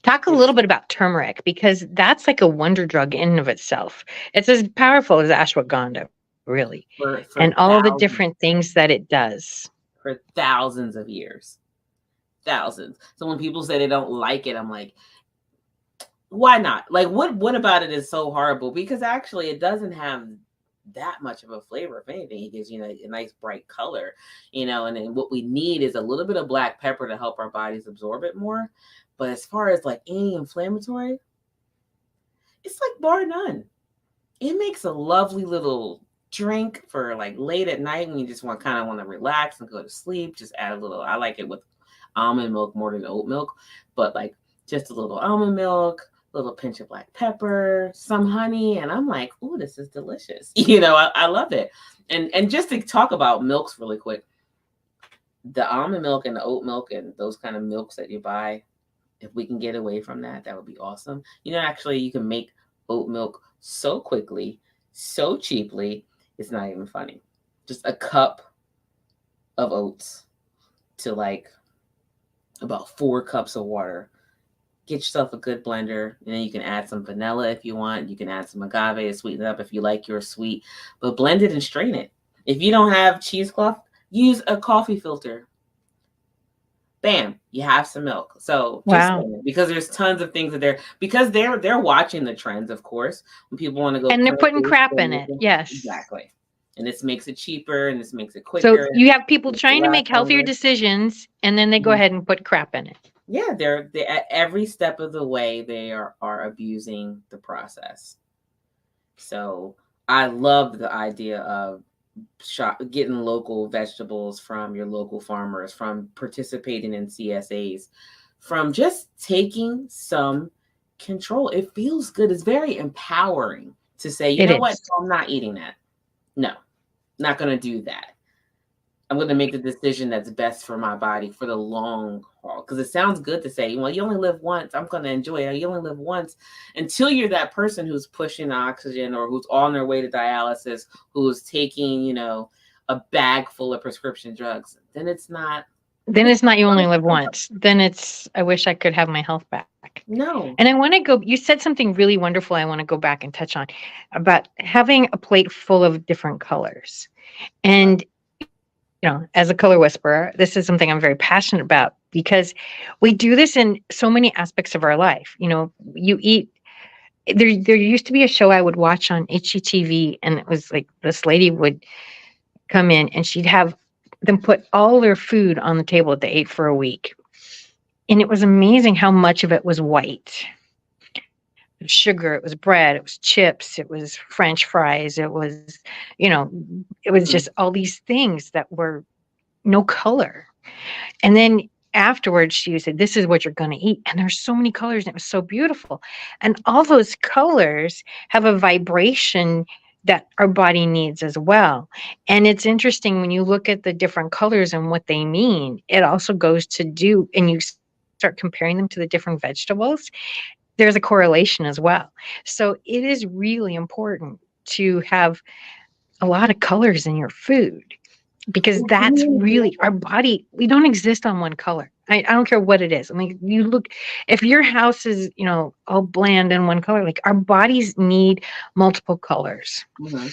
A: Talk a little bit about turmeric, because that's like a wonder drug in and of itself. It's as powerful as ashwagandha, really. For and all the different things that it does.
B: For thousands of years. Thousands. So when people say they don't like it, I'm like, why not? Like, what about it is so horrible? Because actually it doesn't have that much of a flavor. If anything, it gives a nice bright color, and then what we need is a little bit of black pepper to help our bodies absorb it more. But as far as like anti-inflammatory, it's like bar none. It makes a lovely little drink for like late at night when you just want to relax and go to sleep. Just add a little. I like it with almond milk more than oat milk, but like just a little almond milk, a little pinch of black pepper, some honey, and I'm like, oh, this is delicious. I love it. And just to talk about milks really quick, the almond milk and the oat milk and those kind of milks that you buy, if we can get away from that, that would be awesome. Actually, you can make oat milk so quickly, so cheaply, it's not even funny. Just a cup of oats to like about 4 cups of water. Get yourself a good blender, and then you can add some vanilla if you want. You can add some agave to sweeten it up if you like your sweet, but blend it and strain it. If you don't have cheesecloth, use a coffee filter. Bam, you have some milk. So because there's tons of things because they're watching the trends, of course. When people want to go,
A: and they're putting crap in it. Yes,
B: exactly. And this makes it cheaper, and this makes it quicker.
A: So you have people trying to make healthier decisions, and then they go ahead and put crap in it.
B: Yeah, they're at every step of the way they are abusing the process. So I love the idea of getting local vegetables from your local farmers, from participating in CSAs, from just taking some control. It feels good. It's very empowering to say, you
A: It
B: know what?
A: is.
B: No, I'm not eating that. No, not going to do that. I'm going to make the decision that's best for my body for the long haul. Because it sounds good to say, well, you only live once. I'm going to enjoy it. You only live once, until you're that person who's pushing oxygen, or who's on their way to dialysis, who's taking, a bag full of prescription drugs. Then it's not.
A: Then it's not you only live once. Then it's, I wish I could have my health back.
B: No.
A: And I want to go, you said something really wonderful I want to go back and touch on about having a plate full of different colors. And, as a color whisperer, this is something I'm very passionate about, because we do this in so many aspects of our life. You eat, there used to be a show I would watch on HGTV, and it was like this lady would come in and she'd have them put all their food on the table that they ate for a week. And it was amazing how much of it was white. Sugar, it was bread, it was chips, it was French fries, it was, it was just all these things that were no color. And then afterwards she said, this is what you're going to eat. And there's so many colors, and it was so beautiful. And all those colors have a vibration that our body needs as well. And it's interesting when you look at the different colors and what they mean, it also goes to do, and you start comparing them to the different vegetables, there's a correlation as well. So it is really important to have a lot of colors in your food, because that's really our body. We don't exist on one color. I don't care what it is. I mean, you look, if your house is, all bland in one color, like, our bodies need multiple colors.
B: Mm-hmm.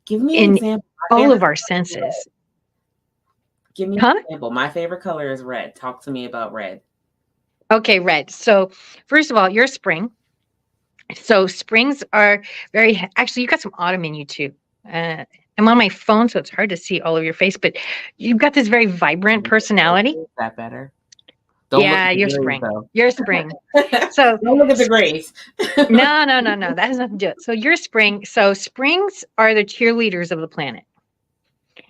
B: Give me an
A: in
B: example.
A: all of our senses.
B: Give me an example. My favorite color is red. Talk to me about red.
A: Okay, red. So first of all, you're a spring. So springs are actually, you got some autumn in you too. I'm on my phone, so it's hard to see all of your face, but you've got this very vibrant personality.
B: Is that better?
A: You're spring. You're spring. So
B: don't look at the grays.
A: No. That has nothing to do with it. So you're spring. So springs are the cheerleaders of the planet.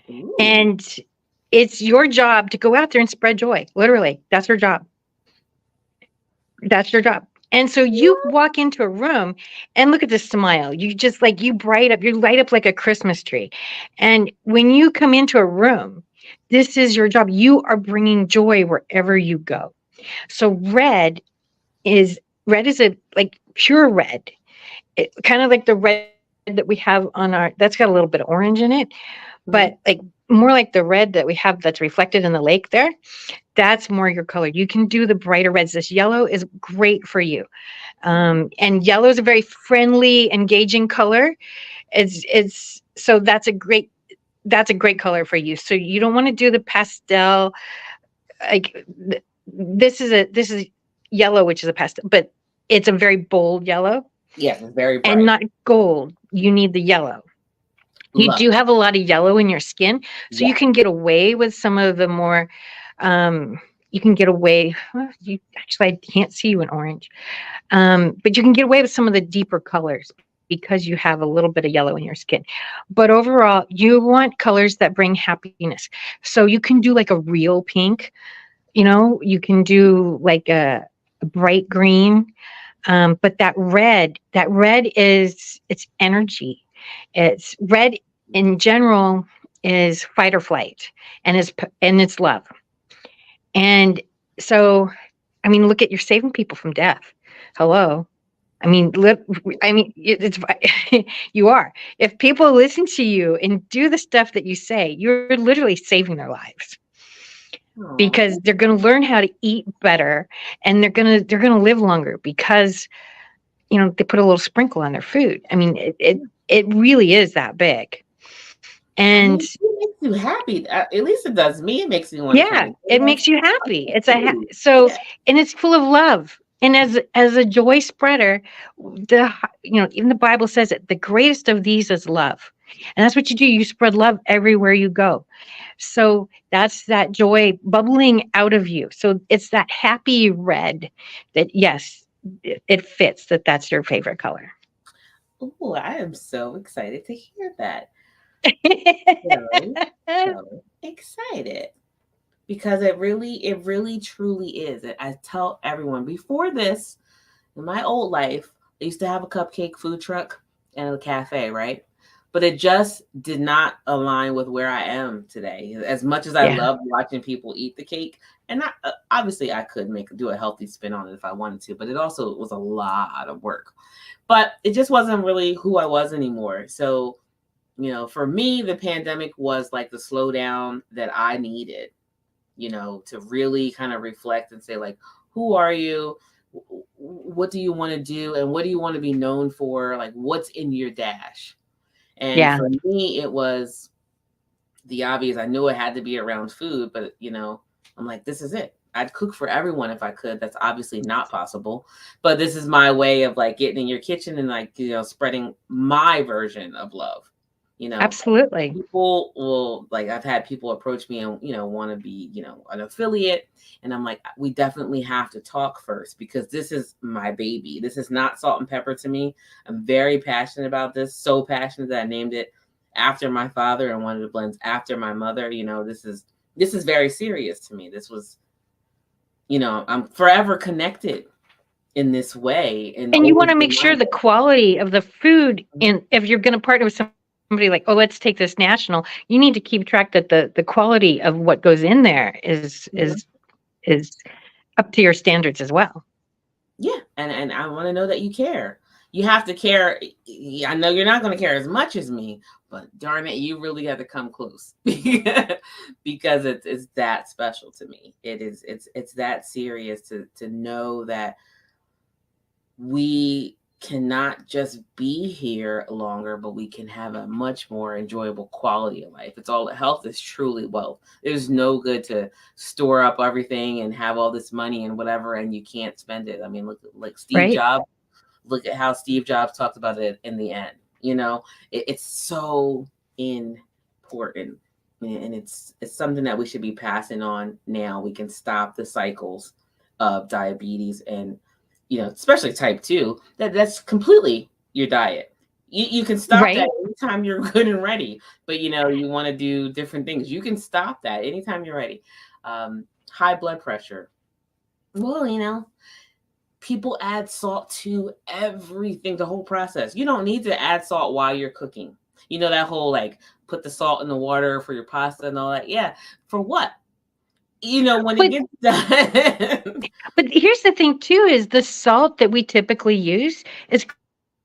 A: Ooh. And it's your job to go out there and spread joy. Literally, that's your job. That's your job. And so you walk into a room and look at this smile. You just you light up like a Christmas tree. And when you come into a room, this is your job. You are bringing joy wherever you go. So red is a pure red. It, kind of like the red that we have on that's got a little bit of orange in it, but more like the red that we have that's reflected in the lake there. That's more your color. You can do the brighter reds. This yellow is great for you. And yellow is a very friendly, engaging color. So that's a great color for you. So you don't want to do the pastel. This is yellow, which is a pastel, but it's a very bold yellow.
B: Yes, it's very bright.
A: And not gold. You need the yellow. You do have a lot of yellow in your skin, so you can get away with some of the more, you can get away, I can't see you in orange, but you can get away with some of the deeper colors because you have a little bit of yellow in your skin. But overall, you want colors that bring happiness. So you can do like a real pink, you can do like a bright green, but that red is, it's energy. It's red in general is fight or flight, and it's love. And so, look at, you're saving people from death. Hello. It's you are. If people listen to you and do the stuff that you say, you're literally saving their lives. Aww. Because they're going to learn how to eat better, and they're going to live longer because they put a little sprinkle on their food. It really is that big. And
B: it makes you happy. At least it does me. It makes me want to.
A: Yeah, it makes you happy. It's and it's full of love. And as a joy spreader, even the Bible says it, the greatest of these is love. And that's what you do. You spread love everywhere you go. So that's that joy bubbling out of you. So it's that happy red that, yes, it fits that's your favorite color.
B: Oh, I am so excited to hear that. So excited because it really truly is. I tell everyone before this, in my old life, I used to have a cupcake food truck and a cafe, right? But it just did not align with where I am today. As much as I
A: Yeah.
B: love watching people eat the cake, and obviously I could do a healthy spin on it if I wanted to, but it also was a lot of work. But it just wasn't really who I was anymore. So, for me, the pandemic was like the slowdown that I needed, to really kind of reflect and say, like, who are you? What do you want to do? And what do you want to be known for? Like, what's in your dash? And
A: Yeah.
B: for me, it was the obvious. I knew it had to be around food, but, I'm like, this is it. I'd cook for everyone if I could. That's obviously not possible. But this is my way of like getting in your kitchen and like, spreading my version of love.
A: Absolutely.
B: People will, like, I've had people approach me and want to be an affiliate, and I'm like, we definitely have to talk first because this is my baby. This is not salt and pepper to me. I'm very passionate about this, so passionate that I named it after my father and wanted to blend after my mother. This is very serious to me. This was, I'm forever connected in this way, and
A: And you want
B: always
A: to make sure the quality of the food, and if you're going to partner with somebody like, oh, let's take this national, you need to keep track that the quality of what goes in there is up to your standards as well.
B: Yeah, and I want to know that you care. You have to care. I know you're not going to care as much as me, but darn it, you really got to come close because it's that special to me. It's that serious to know that we cannot just be here longer, but we can have a much more enjoyable quality of life. It's all health is truly wealth. There's no good to store up everything and have all this money and whatever, and you can't spend it. I mean, look like Steve
A: Right.
B: Jobs. Look at how Steve Jobs talked about it in the end. It's so important, and it's something that we should be passing on now. We can stop the cycles of diabetes and especially type 2, that's completely your diet. You can stop that
A: Right.
B: anytime you're good and ready, but you want to do different things. You can stop that anytime you're ready. High blood pressure. Well, people add salt to everything, the whole process. You don't need to add salt while you're cooking. That whole like put the salt in the water for your pasta and all that. Yeah. For what? When it gets done.
A: But here's the thing too, is the salt that we typically use is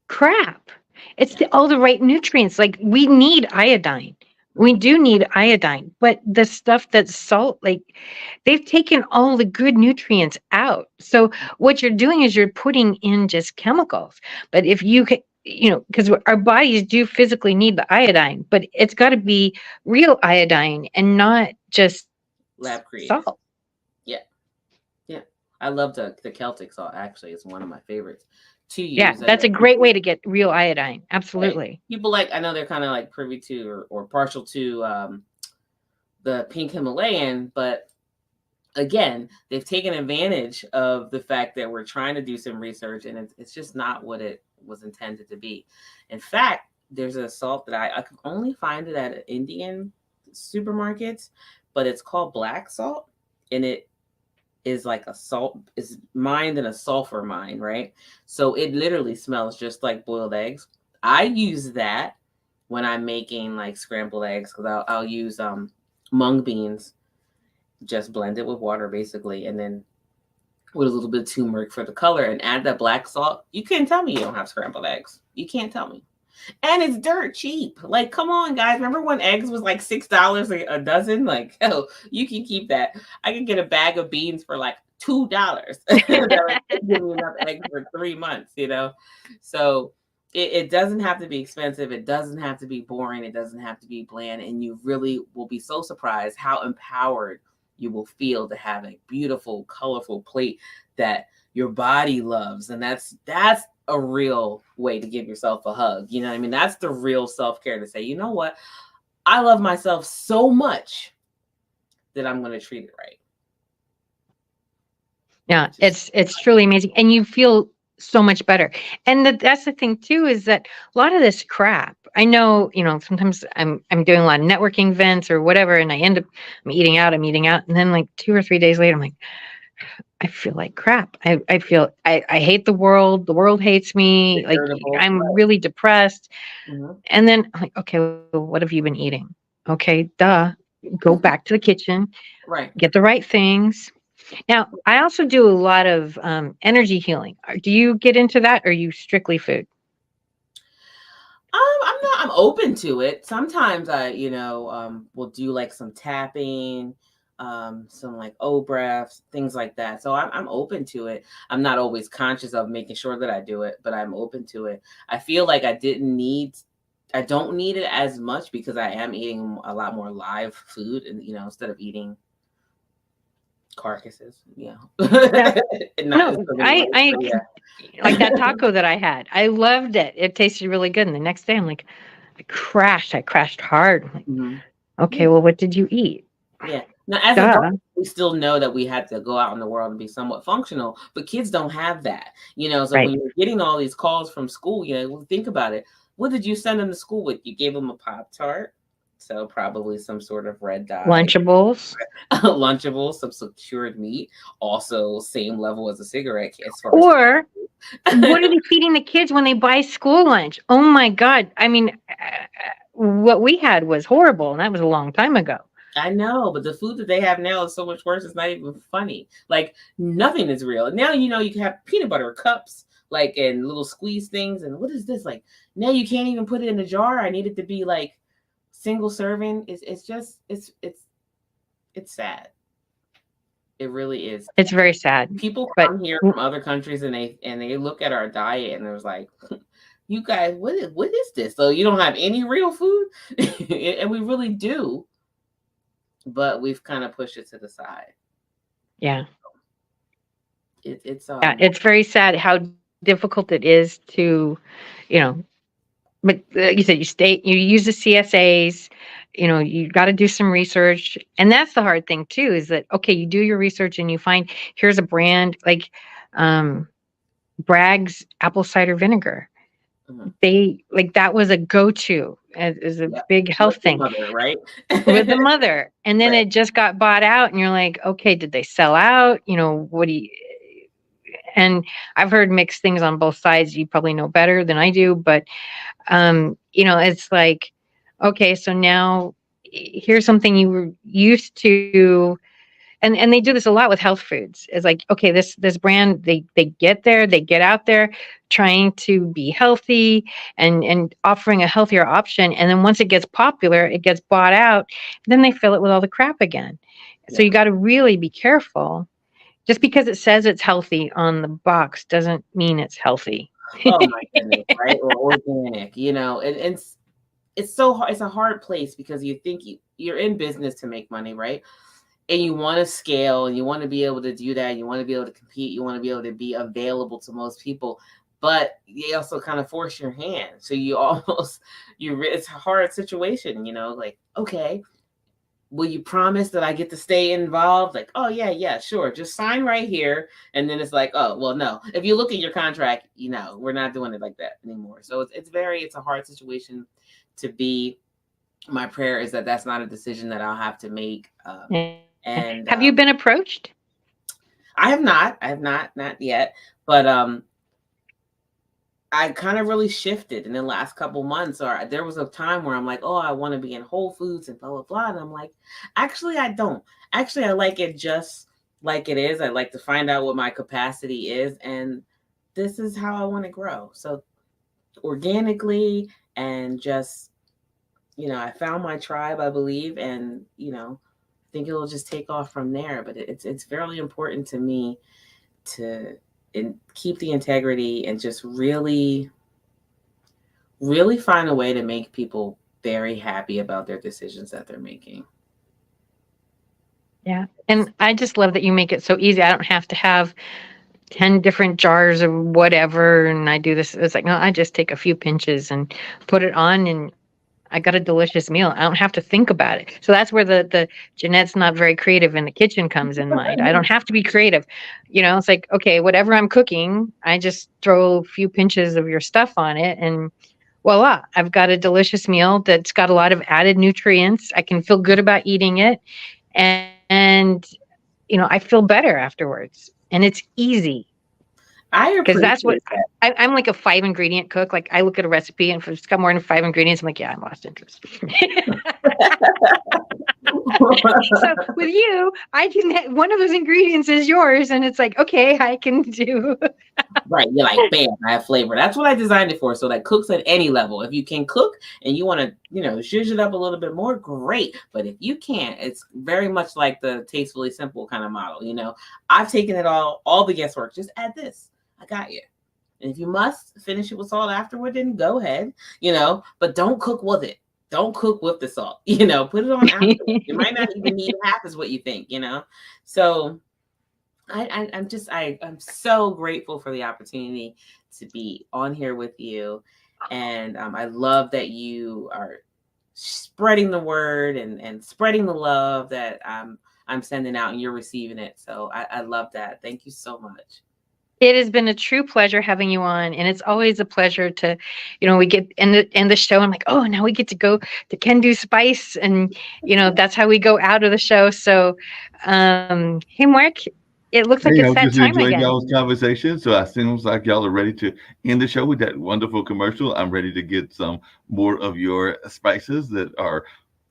A: crap. It's all the right nutrients. Like we need iodine. We do need iodine, but the stuff that's salt, like they've taken all the good nutrients out. So what you're doing is you're putting in just chemicals. But if you can, because our bodies do physically need the iodine, but it's got to be real iodine and not just
B: Lab created.
A: salt.
B: Yeah. Yeah. I love the Celtic salt, actually. It's one of my favorites to
A: Yeah,
B: use.
A: that's a great way to get real iodine.
B: Right.
A: Absolutely.
B: People I know they're kind of like privy to or partial to the pink Himalayan, but again, they've taken advantage of the fact that we're trying to do some research and it's just not what it was intended to be. In fact, there's a salt that I could only find it at Indian supermarkets, but it's called black salt, and it is like a salt is mined in a sulfur mine, right? So it literally smells just like boiled eggs. I use that when I'm making like scrambled eggs because I'll use mung beans, just blend it with water basically, and then with a little bit of turmeric for the color and add that black salt. You can't tell me you don't have scrambled eggs. You can't tell me. And it's dirt cheap. Like, come on, guys. Remember when eggs was like $6 a dozen? Like, hell, you can keep that. I can get a bag of beans for like $2. That would give me enough eggs for 3 months, So it doesn't have to be expensive. It doesn't have to be boring. It doesn't have to be bland. And you really will be so surprised how empowered you will feel to have a beautiful, colorful plate that your body loves. And that's a real way to give yourself a hug. You know what I mean? That's the real self-care, to say, you know what? I love myself so much that I'm going to treat it right.
A: Yeah, it's truly amazing. And you feel so much better. And that's the thing too, is that a lot of this crap, I know, sometimes I'm doing a lot of networking events or whatever, and I'm eating out, and then like 2 or 3 days later, I'm like, I feel like crap. I hate the world. The world hates me. Like
B: irritable.
A: I'm really depressed.
B: Mhm.
A: And then I'm like, okay, well, what have you been eating? Okay, duh. Go back to the kitchen,
B: Right.
A: get the right things. Now, I also do a lot of energy healing. Do you get into that, or are you strictly food?
B: I'm not. I'm open to it. Sometimes I, will do like some tapping, some like O breaths, things like that. So I'm open to it. I'm not always conscious of making sure that I do it, but I'm open to it. I feel like I don't need it as much because I am eating a lot more live food, and instead of eating carcasses,
A: Yeah.
B: and not
A: No,
B: in so many ways.
A: I
B: But yeah.
A: like that taco that I had. I loved it. It tasted really good. And the next day, I'm like, I crashed. I crashed hard. I'm like,
B: Mhm.
A: okay, well, what did you eat?
B: Yeah. Now, as
A: Duh.
B: adults, we still know that we have to go out in the world and be somewhat functional, but kids don't have that. So when
A: Right.
B: you're getting all these calls from school, well, think about it. What did you send them to school with? You gave them a Pop-Tart, so probably some sort of red dye,
A: Lunchables.
B: Lunchable, some secured meat, also same level as a cigarette as far as.
A: Or what are they feeding the kids when they buy school lunch? Oh my God. I mean, what we had was horrible, and that was a long time ago.
B: I know, but the food that they have now is so much worse. It's not even funny. Like nothing is real. Now you can have peanut butter cups, like and little squeeze things. And what is this? Like now you can't even put it in a jar. I need it to be like single serving. It's sad. It really is.
A: It's very sad.
B: People
A: But
B: come here from other countries and they look at our diet and there's like, you guys, what is this? So you don't have any real food, and we really do. But we've kind of pushed it to the side.
A: yeah.
B: It's
A: Yeah, it's very sad how difficult it is to, you know, but you said you use the CSAs, you got to do some research. And that's the hard thing too, is that, okay, you do your research and you find here's a brand like Bragg's apple cider vinegar. They like that was a go-to as a big health thing
B: mother, right?
A: with the mother. And then
B: Right.
A: it just got bought out and you're like, okay, did they sell out? What do you, and I've heard mixed things on both sides. You probably know better than I do, but it's like, okay, so now here's something you were used to, and they do this a lot with health foods. It's like, okay, this brand, they get out there trying to be healthy and offering a healthier option, and then once it gets popular, it gets bought out, then they fill it with all the crap again. So you got to really be careful. Just because it says it's healthy on the box doesn't mean it's healthy.
B: Oh my goodness, right? Or organic, and it's so hard. It's a hard place because you think you're in business to make money, right? And you want to scale and you want to be able to do that. You want to be able to compete. You want to be able to be available to most people, but you also kind of force your hand. So it's a hard situation, like, okay, will you promise that I get to stay involved? Like, oh yeah, sure. Just sign right here. And then it's like, oh, well, no. If you look at your contract, we're not doing it like that anymore. So it's a hard situation to be. My prayer is that that's not a decision that I'll have to make. And
A: Have you been approached?
B: I have not yet, but I kind of really shifted in the last couple months. Or there was a time where I'm like, oh, I want to be in Whole Foods and blah blah blah, and I'm like, actually, I don't. Actually, I like it just like it is. I like to find out what my capacity is, and this is how I want to grow. So organically, and just I found my tribe, I believe, and I think it'll just take off from there. But it's very important to me to keep the integrity and just really, really find a way to make people very happy about their decisions that they're making.
A: Yeah. And I just love that you make it so easy. I don't have to have 10 different jars of whatever. And I do this. It's like, no, I just take a few pinches and put it on and I got a delicious meal. I don't have to think about it. So that's where the Jeanette's not very creative in the kitchen comes in mind. I don't have to be creative. It's like, okay, whatever I'm cooking, I just throw a few pinches of your stuff on it and voila, I've got a delicious meal that's got a lot of added nutrients. I can feel good about eating it. And I feel better afterwards. And it's easy
B: I
A: because that's what
B: appreciate that.
A: I'm like a 5 ingredient cook. Like I look at a recipe and if it's got more than 5 ingredients, I'm like, yeah, I'm lost interest. So with you, I can one of those ingredients is yours, and it's like, okay, I can do.
B: Right. You're like, bam, I have flavor. That's what I designed it for. So that cooks at any level. If you can cook and you want to, zhuzh it up a little bit more, great. But if you can't, it's very much like the tastefully simple kind of model. I've taken it all the guesswork. Just add this. I got you. And if you must finish it with salt afterward, then go ahead, but don't cook with it. Don't cook with the salt, put it on afterwards. You might not even need half as what you think, So I'm so grateful for the opportunity to be on here with you. And I love that you are spreading the word and spreading the love that I'm sending out and you're receiving it. So I love that. Thank you so much.
A: It has been a true pleasure having you on, and it's always a pleasure to, we get in the show. I'm like, oh, now we get to go to Can Do Spice, and that's how we go out of the show. So, hey, Mark, it looks like
C: Hey, I
A: it's
C: was
A: that
C: just
A: time
C: enjoying
A: again.
C: y'all's conversation. So it seems like y'all are ready to end the show with that wonderful commercial. I'm ready to get some more of your spices that are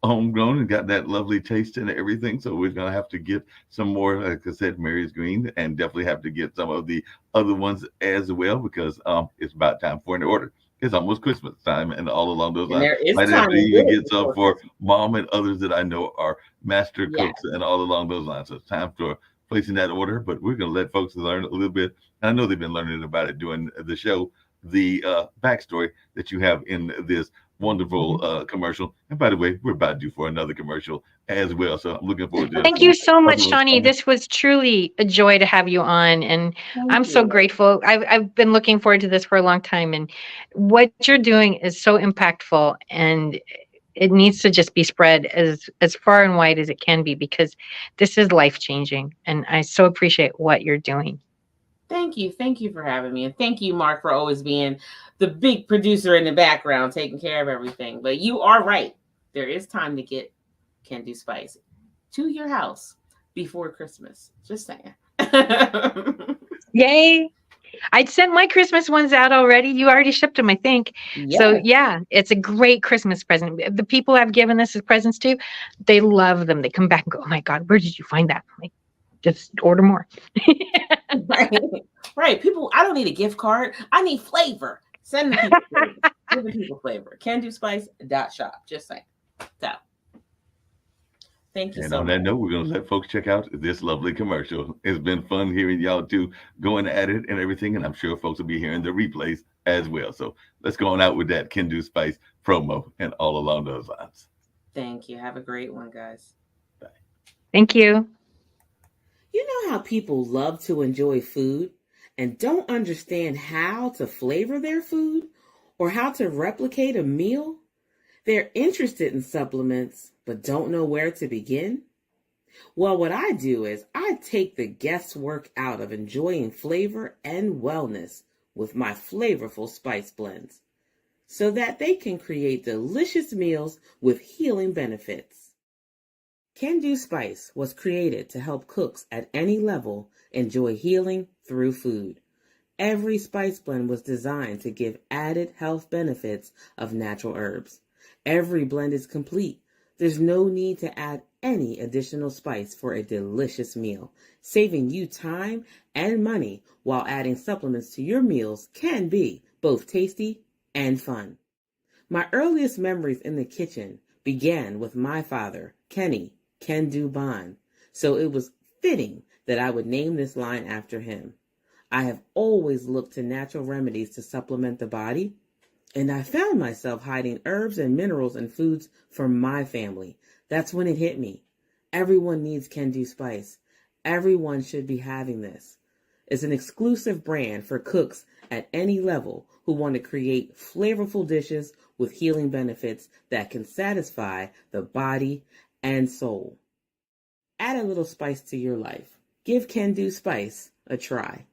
C: homegrown and got that lovely taste and everything. So we're gonna have to get some more, like I said, Mary's Green, and definitely have to get some of the other ones as well because it's about time for an order. It's almost Christmas time, and all along those
B: And
C: lines,
B: there is
C: might have
B: time
C: to
B: to
C: even
B: get
C: get
B: it
C: some
B: before
C: for
B: Christmas.
C: mom and others that I know are master
B: Yes.
C: cooks and all along those lines. So it's time for placing that order, but we're going to let folks learn a little bit. I know they've been learning about it during the show, the backstory that you have in this wonderful commercial. And by the way, we're about due for another commercial as well. So I'm looking forward to
A: Thank
C: some
A: you so much,
C: other ones
A: Shani.
C: coming.
A: This was truly a joy to have you on, and I'm so grateful. I've been looking forward to this for a long time, and what you're doing is so impactful, and it needs to just be spread as far and wide as it can be because this is life changing, and I so appreciate what you're doing.
B: Thank you. Thank you for having me. And thank you, Mark, for always being the big producer in the background, taking care of everything. But you are right. There is time to get Can Do Spice to your house before Christmas. Just saying.
A: Yay. I'd sent my Christmas ones out already. You already shipped them, I think.
B: Yeah.
A: So yeah, it's a great Christmas present. The people I've given this as presents to, they love them. They come back and go, oh my God, where did you find that? I'm like, just order more.
B: Right. Right. People, I don't need a gift card. I need flavor. Send the people flavor. Give the people flavor. CanDoSpice.shop. Just saying. So thank you
C: And
B: so
C: on
B: much.
C: that note, we're going to let folks check out this lovely commercial. It's been fun hearing y'all two going at it and everything. And I'm sure folks will be hearing the replays as well. So let's go on out with that Can Do Spice promo and all along those lines.
B: Thank you. Have a great one, guys.
C: Bye.
A: Thank you.
B: You know how people love to enjoy food and don't understand how to flavor their food or how to replicate a meal? They're interested in supplements but don't know where to begin? Well, what I do is I take the guesswork out of enjoying flavor and wellness with my flavorful spice blends so that they can create delicious meals with healing benefits. Can Do Spice was created to help cooks at any level enjoy healing through food. Every spice blend was designed to give added health benefits of natural herbs. Every blend is complete. There's no need to add any additional spice for a delicious meal. Saving you time and money while adding supplements to your meals can be both tasty and fun. My earliest memories in the kitchen began with my father, Kenny Can Do Bond, so it was fitting that I would name this line after him. I have always looked to natural remedies to supplement the body, and I found myself hiding herbs and minerals in foods for my family. That's when it hit me. Everyone needs Can Do Spice. Everyone should be having this. It's an exclusive brand for cooks at any level who want to create flavorful dishes with healing benefits that can satisfy the body and soul. Add a little spice to your life. Give Can Do Spice a try.